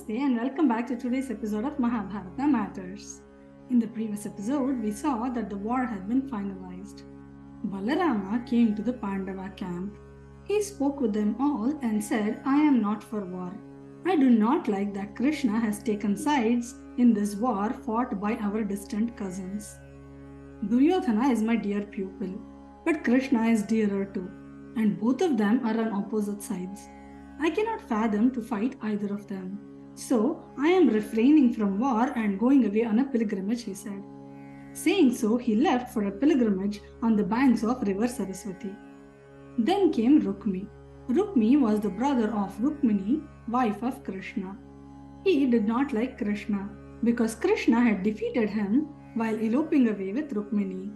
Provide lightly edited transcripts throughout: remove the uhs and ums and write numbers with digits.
Namaste and welcome back to today's episode of Mahabharata Matters. In the previous episode, we saw that the war had been finalized. Balarama came to the Pandava camp. He spoke with them all and said, I am not for war. I do not like that Krishna has taken sides in this war fought by our distant cousins. Duryodhana is my dear pupil, but Krishna is dearer too, and both of them are on opposite sides. I cannot fathom to fight either of them. So I am refraining from war and going away on a pilgrimage, he said. Saying so, he left for a pilgrimage on the banks of river Saraswati. Then came Rukmi. Rukmi was the brother of Rukmini, wife of Krishna. He did not like Krishna because Krishna had defeated him while eloping away with Rukmini.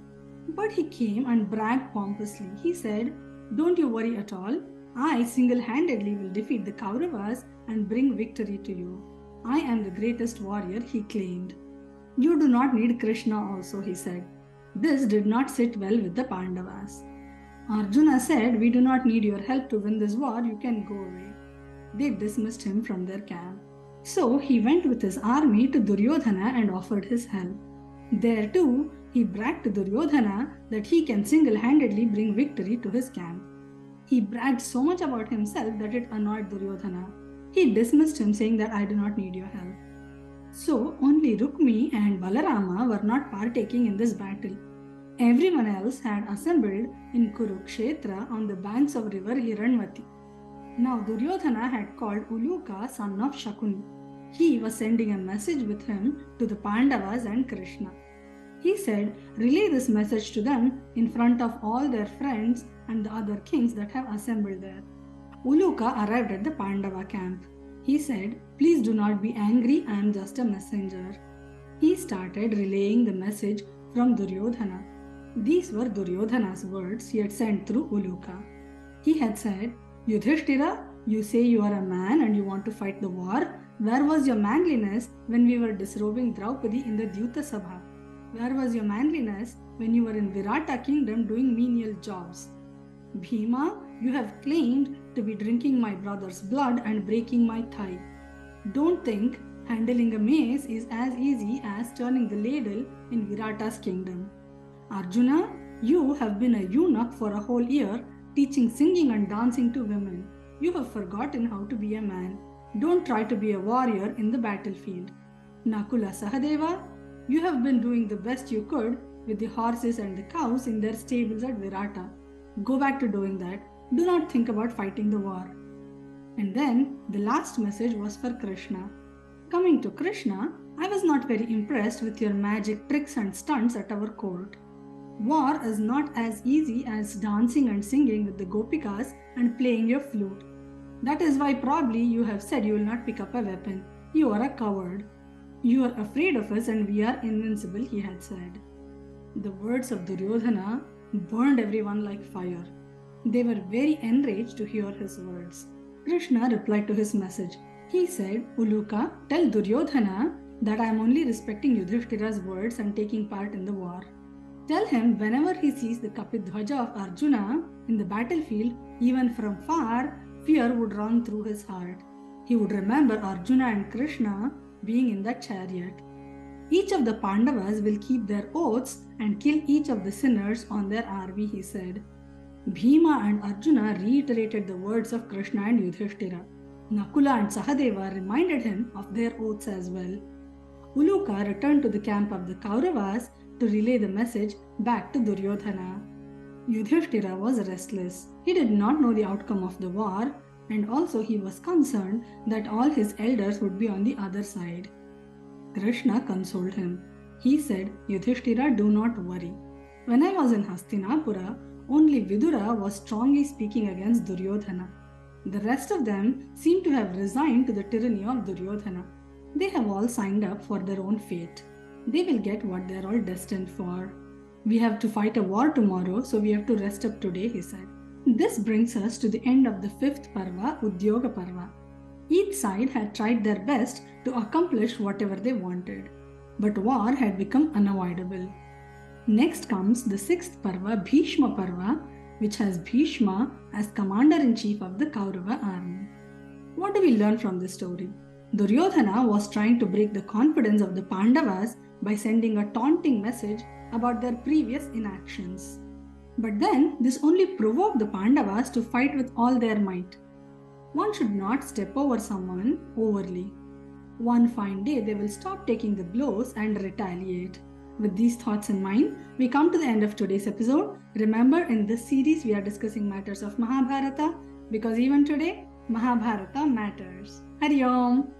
But he came and bragged pompously. He said, Don't you worry at all. I single-handedly will defeat the Kauravas and bring victory to you. I am the greatest warrior, he claimed. You do not need Krishna also, he said. This did not sit well with the Pandavas. Arjuna said, We do not need your help to win this war, you can go away. They dismissed him from their camp. So he went with his army to Duryodhana and offered his help. There too, he bragged to Duryodhana that he can single-handedly bring victory to his camp. He bragged so much about himself that it annoyed Duryodhana. He dismissed him, saying that I do not need your help. So only Rukmi and Balarama were not partaking in this battle. Everyone else had assembled in Kurukshetra on the banks of river Hiranvati. Now Duryodhana had called Ulūka, son of Shakuni. He was sending a message with him to the Pandavas and Krishna. He said, relay this message to them in front of all their friends and the other kings that have assembled there. Ulūka arrived at the Pandava camp. He said, Please do not be angry, I am just a messenger. He started relaying the message from Duryodhana. These were Duryodhana's words he had sent through Ulūka. He had said, Yudhishthira, you say you are a man and you want to fight the war. Where was your manliness when we were disrobing Draupadi in the Dyuta Sabha? Where was your manliness when you were in Virata kingdom doing menial jobs? Bhima, you have claimed to be drinking my brother's blood and breaking my thigh. Don't think handling a mace is as easy as turning the ladle in Virata's kingdom. Arjuna, you have been a eunuch for a whole year, teaching singing and dancing to women. You have forgotten how to be a man. Don't try to be a warrior in the battlefield. Nakula Sahadeva, you have been doing the best you could with the horses and the cows in their stables at Virata. Go back to doing that. Do not think about fighting the war. And then the last message was for Krishna. Coming to Krishna, I was not very impressed with your magic tricks and stunts at our court. War is not as easy as dancing and singing with the gopikas and playing your flute. That is why probably you have said you will not pick up a weapon. You are a coward. You are afraid of us and we are invincible, he had said. The words of Duryodhana burned everyone like fire. They were very enraged to hear his words. Krishna replied to his message. He said, Ulūka, tell Duryodhana that I am only respecting Yudhishthira's words and taking part in the war. Tell him whenever he sees the Kapidhwaja of Arjuna in the battlefield, even from far, fear would run through his heart. He would remember Arjuna and Krishna being in that chariot. Each of the Pandavas will keep their oaths and kill each of the sinners on their RV, he said. Bhima and Arjuna reiterated the words of Krishna and Yudhishthira. Nakula and Sahadeva reminded him of their oaths as well. Ulūka returned to the camp of the Kauravas to relay the message back to Duryodhana. Yudhishthira was restless. He did not know the outcome of the war, and also he was concerned that all his elders would be on the other side. Krishna consoled him. He said, Yudhishthira, do not worry. When I was in Hastinapura, only Vidura was strongly speaking against Duryodhana. The rest of them seem to have resigned to the tyranny of Duryodhana. They have all signed up for their own fate. They will get what they are all destined for. We have to fight a war tomorrow, so we have to rest up today, he said. This brings us to the end of the fifth Parva, Udyoga Parva. Each side had tried their best to accomplish whatever they wanted, but war had become unavoidable. Next comes the sixth Parva, Bhishma Parva, which has Bhishma as commander-in-chief of the Kaurava army. What do we learn from this story? Duryodhana was trying to break the confidence of the Pandavas by sending a taunting message about their previous inactions. But then this only provoked the Pandavas to fight with all their might. One should not step over someone overly. One fine day they will stop taking the blows and retaliate. With these thoughts in mind, we come to the end of today's episode. Remember, in this series we are discussing matters of Mahabharata because even today, Mahabharata matters. Hari Om!